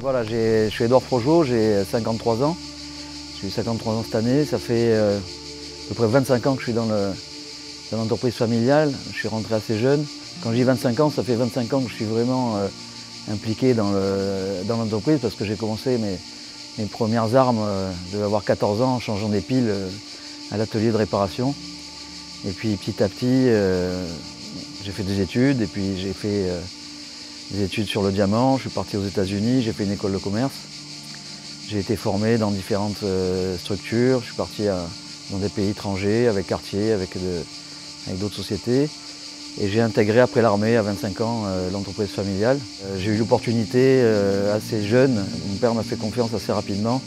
Voilà, je suis Édouard Frogeau, j'ai 53 ans. J'ai eu 53 ans cette année. Ça fait à peu près 25 ans que je suis dans l'entreprise familiale. Je suis rentré assez jeune. Quand je dis 25 ans, ça fait 25 ans que je suis vraiment impliqué dans l'entreprise parce que j'ai commencé mes premières armes, je devais avoir 14 ans en changeant des piles à l'atelier de réparation. Et puis petit à petit, j'ai fait des études et puis j'ai fait des études sur le diamant. Je suis parti aux États-Unis, j'ai fait une école de commerce. J'ai été formé dans différentes structures. Je suis parti dans des pays étrangers, avec Cartier, avec d'autres sociétés. Et j'ai intégré après l'armée à 25 ans l'entreprise familiale. J'ai eu l'opportunité assez jeune, mon père m'a fait confiance assez rapidement,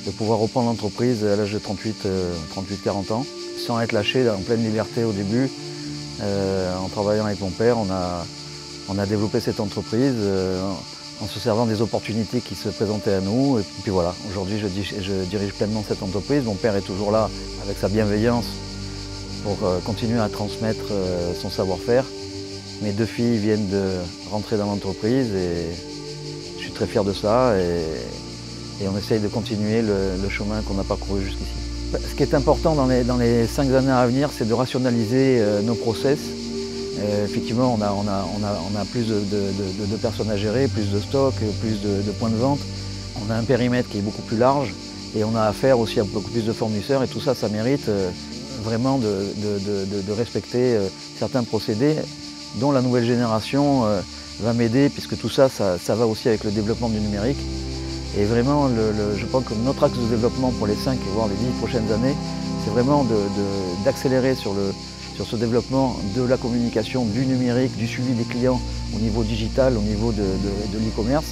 de pouvoir reprendre l'entreprise à l'âge de 38-40 ans, sans être lâché en pleine liberté au début. En travaillant avec mon père, on a développé cette entreprise en se servant des opportunités qui se présentaient à nous. Et puis voilà, aujourd'hui je dirige pleinement cette entreprise. Mon père est toujours là avec sa bienveillance pour continuer à transmettre son savoir-faire. Mes deux filles viennent de rentrer dans l'entreprise et je suis très fier de ça et on essaye de continuer le chemin qu'on a parcouru jusqu'ici. Ce qui est important dans les 5 années à venir, c'est de rationaliser nos process. Effectivement, on a plus de personnes à gérer, plus de stocks, plus de points de vente. On a un périmètre qui est beaucoup plus large et on a affaire aussi à beaucoup plus de fournisseurs et tout ça, ça mérite vraiment de respecter certains procédés dont la nouvelle génération va m'aider puisque tout ça, ça va aussi avec le développement du numérique. Et vraiment, je pense que notre axe de développement pour les 5 voire les 10 prochaines années, c'est vraiment d'accélérer sur ce développement de la communication, du numérique, du suivi des clients au niveau digital, au niveau de l'e-commerce.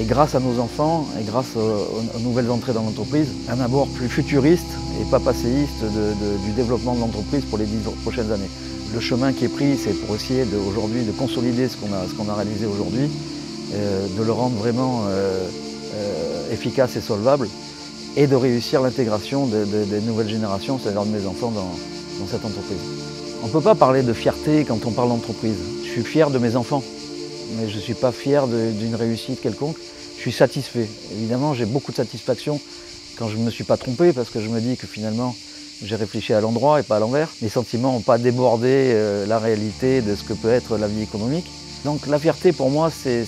Et grâce à nos enfants et grâce aux nouvelles entrées dans l'entreprise, un abord plus futuriste et pas passéiste du développement de l'entreprise pour les 10 prochaines années. Le chemin qui est pris, c'est pour essayer aujourd'hui de consolider ce qu'on a réalisé aujourd'hui, de le rendre vraiment efficace et solvable et de réussir l'intégration des nouvelles générations, c'est-à-dire de mes enfants, dans cette entreprise. On ne peut pas parler de fierté quand on parle d'entreprise. Je suis fier de mes enfants, mais je ne suis pas fier d'une réussite quelconque. Je suis satisfait. Évidemment, j'ai beaucoup de satisfaction quand je ne me suis pas trompé, parce que je me dis que finalement, j'ai réfléchi à l'endroit et pas à l'envers. Mes sentiments n'ont pas débordé la réalité de ce que peut être la vie économique. Donc la fierté pour moi, c'est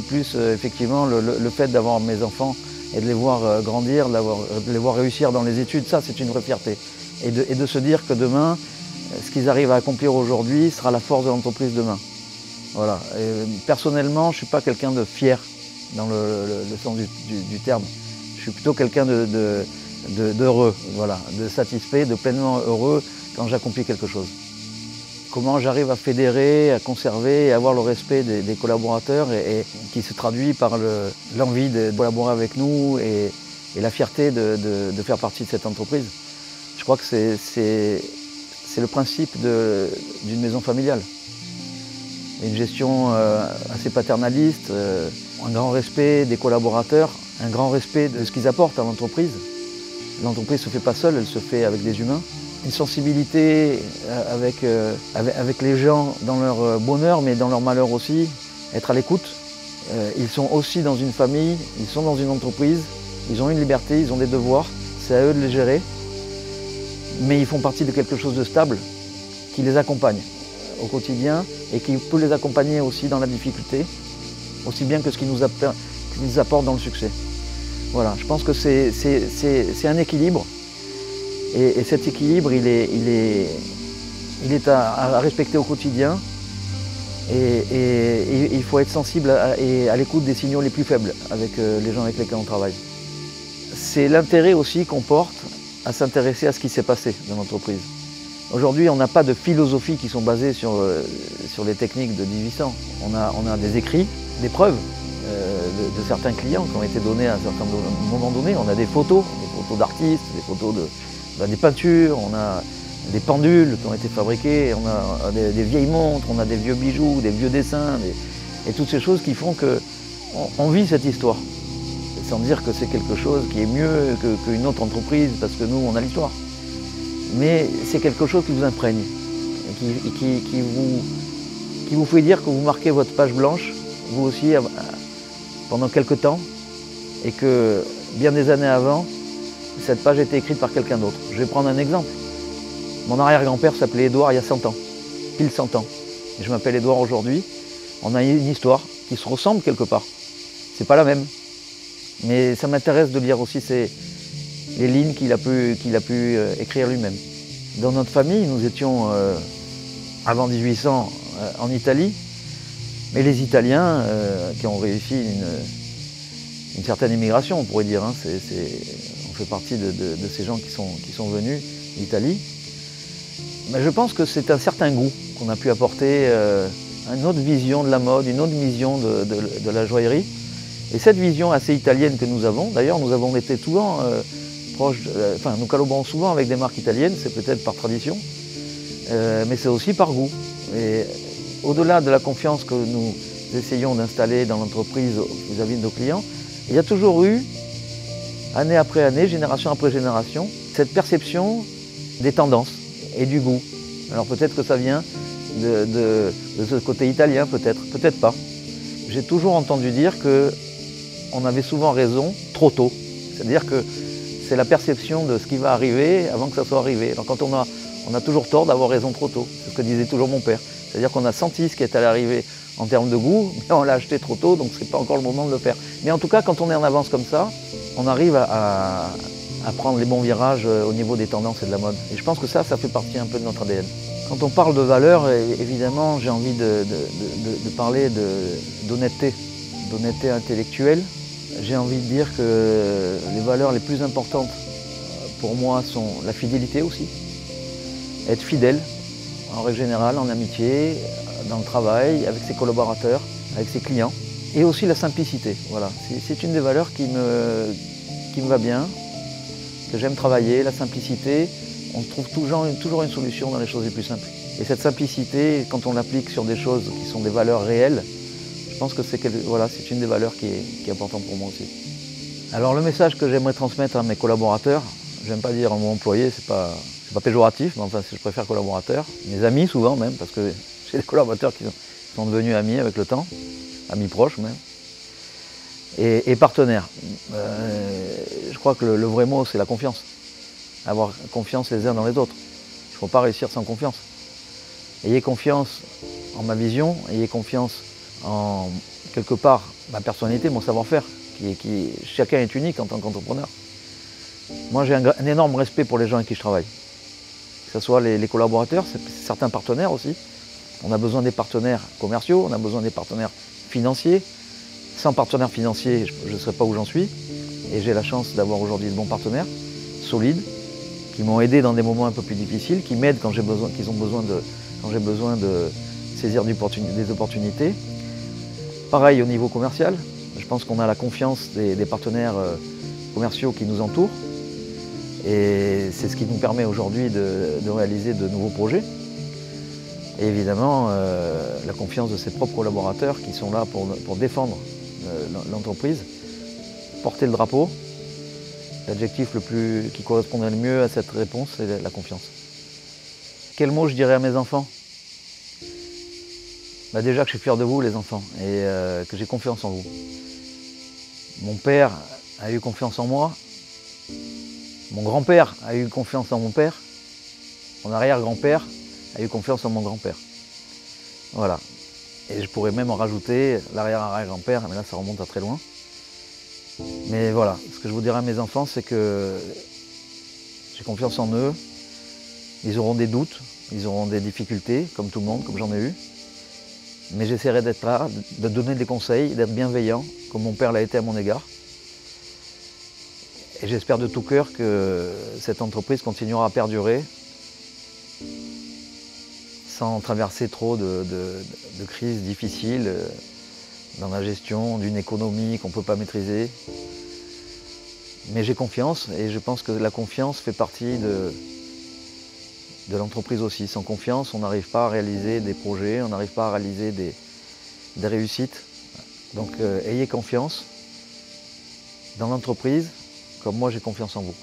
plus effectivement le fait d'avoir mes enfants et de les voir grandir, de les voir réussir dans les études. Ça, c'est une vraie fierté. Et de se dire que demain, ce qu'ils arrivent à accomplir aujourd'hui sera la force de l'entreprise demain. Voilà. Et personnellement, je ne suis pas quelqu'un de fier dans le sens du terme. Je suis plutôt quelqu'un d'heureux, voilà, de satisfait, de pleinement heureux quand j'accomplis quelque chose. Comment j'arrive à fédérer, à conserver et avoir le respect des collaborateurs et qui se traduit par l'envie de collaborer avec nous et la fierté de faire partie de cette entreprise. Je crois que c'est le principe d'une maison familiale. Une gestion assez paternaliste, un grand respect des collaborateurs, un grand respect de ce qu'ils apportent à l'entreprise. L'entreprise ne se fait pas seule, elle se fait avec des humains. Une sensibilité avec les gens dans leur bonheur, mais dans leur malheur aussi, être à l'écoute. Ils sont aussi dans une famille, ils sont dans une entreprise, ils ont une liberté, ils ont des devoirs, c'est à eux de les gérer. Mais ils font partie de quelque chose de stable qui les accompagne au quotidien et qui peut les accompagner aussi dans la difficulté, aussi bien que ce qui nous apporte dans le succès. Voilà, je pense que c'est un équilibre et cet équilibre, il est à respecter au quotidien et il faut être sensible à l'écoute des signaux les plus faibles avec les gens avec lesquels on travaille. C'est l'intérêt aussi qu'on porte à s'intéresser à ce qui s'est passé dans l'entreprise. Aujourd'hui, on n'a pas de philosophie qui sont basées sur les techniques de 1800. On a des écrits, des preuves de certains clients qui ont été donnés à un certain moment donné. On a des photos d'artistes, des photos des peintures, on a des pendules qui ont été fabriquées, on a des vieilles montres, on a des vieux bijoux, des vieux dessins, et toutes ces choses qui font qu'on vit cette histoire. Sans dire que c'est quelque chose qui est mieux qu'une autre entreprise, parce que nous, on a l'histoire. Mais c'est quelque chose qui vous imprègne, et qui vous fait dire que vous marquez votre page blanche, vous aussi, pendant quelques temps, et que bien des années avant, cette page était écrite par quelqu'un d'autre. Je vais prendre un exemple. Mon arrière-grand-père s'appelait Édouard il y a 100 ans, pile 100 ans. Et je m'appelle Édouard aujourd'hui. On a une histoire qui se ressemble quelque part. C'est pas la même. Mais ça m'intéresse de lire aussi les lignes qu'il a pu écrire lui-même. Dans notre famille, nous étions avant 1800 en Italie, mais les Italiens qui ont réussi une certaine immigration, on pourrait dire. Hein, on fait partie de ces gens qui sont venus d'Italie. Mais je pense que c'est un certain goût qu'on a pu apporter, une autre vision de la mode, une autre vision de la joaillerie. Et cette vision assez italienne que nous avons, d'ailleurs nous avons été souvent nous collaborons souvent avec des marques italiennes, c'est peut-être par tradition, mais c'est aussi par goût. Et au-delà de la confiance que nous essayons d'installer dans l'entreprise vis-à-vis de nos clients, il y a toujours eu, année après année, génération après génération, cette perception des tendances et du goût. Alors peut-être que ça vient de ce côté italien, peut-être pas. J'ai toujours entendu dire qu'on avait souvent raison trop tôt. C'est-à-dire que c'est la perception de ce qui va arriver avant que ça soit arrivé. Alors quand on a toujours tort d'avoir raison trop tôt. C'est ce que disait toujours mon père. C'est-à-dire qu'on a senti ce qui est allé arriver en termes de goût, mais on l'a acheté trop tôt, donc c'est pas encore le moment de le faire. Mais en tout cas, quand on est en avance comme ça, on arrive à prendre les bons virages au niveau des tendances et de la mode. Et je pense que ça fait partie un peu de notre ADN. Quand on parle de valeurs, évidemment, j'ai envie de parler d'honnêteté intellectuelle. J'ai envie de dire que les valeurs les plus importantes pour moi sont la fidélité aussi. Être fidèle, en règle générale, en amitié, dans le travail, avec ses collaborateurs, avec ses clients. Et aussi la simplicité. Voilà. C'est une des valeurs qui me va bien, que j'aime travailler, la simplicité. On trouve toujours une solution dans les choses les plus simples. Et cette simplicité, quand on l'applique sur des choses qui sont des valeurs réelles, je pense que c'est une des valeurs qui est importante pour moi aussi. Alors le message que j'aimerais transmettre à mes collaborateurs, j'aime pas dire à mon employé, c'est pas péjoratif, mais enfin je préfère collaborateurs, mes amis souvent même, parce que j'ai des collaborateurs qui sont devenus amis avec le temps, amis proches même, et partenaires. Je crois que le vrai mot c'est la confiance, avoir confiance les uns dans les autres. Il ne faut pas réussir sans confiance. Ayez confiance en ma vision, ayez confiance en, quelque part, ma personnalité, mon savoir-faire, chacun est unique en tant qu'entrepreneur. Moi, j'ai un énorme respect pour les gens avec qui je travaille. Que ce soit les collaborateurs, certains partenaires aussi. On a besoin des partenaires commerciaux, on a besoin des partenaires financiers. Sans partenaires financiers, je ne serais pas où j'en suis. Et j'ai la chance d'avoir aujourd'hui de bons partenaires, solides, qui m'ont aidé dans des moments un peu plus difficiles, qui m'aident quand j'ai besoin de saisir des opportunités. Pareil au niveau commercial, je pense qu'on a la confiance des partenaires commerciaux qui nous entourent. Et c'est ce qui nous permet aujourd'hui de réaliser de nouveaux projets. Et évidemment, la confiance de ses propres collaborateurs qui sont là pour défendre l'entreprise, porter le drapeau. L'adjectif qui correspondrait le mieux à cette réponse, c'est la confiance. Quel mot je dirais à mes enfants ? Déjà que je suis fier de vous, les enfants, et que j'ai confiance en vous. Mon père a eu confiance en moi. Mon grand-père a eu confiance en mon père. Mon arrière-grand-père a eu confiance en mon grand-père. Voilà. Et je pourrais même en rajouter l'arrière-arrière-grand-père, mais là ça remonte à très loin. Mais voilà, ce que je vous dirais à mes enfants, c'est que j'ai confiance en eux. Ils auront des doutes, ils auront des difficultés, comme tout le monde, comme j'en ai eu. Mais j'essaierai d'être là, de donner des conseils, d'être bienveillant, comme mon père l'a été à mon égard. Et j'espère de tout cœur que cette entreprise continuera à perdurer sans traverser trop de crises difficiles dans la gestion d'une économie qu'on ne peut pas maîtriser. Mais j'ai confiance et je pense que la confiance fait partie de l'entreprise aussi. Sans confiance, on n'arrive pas à réaliser des projets, on n'arrive pas à réaliser des réussites. Donc ayez confiance dans l'entreprise, comme moi j'ai confiance en vous.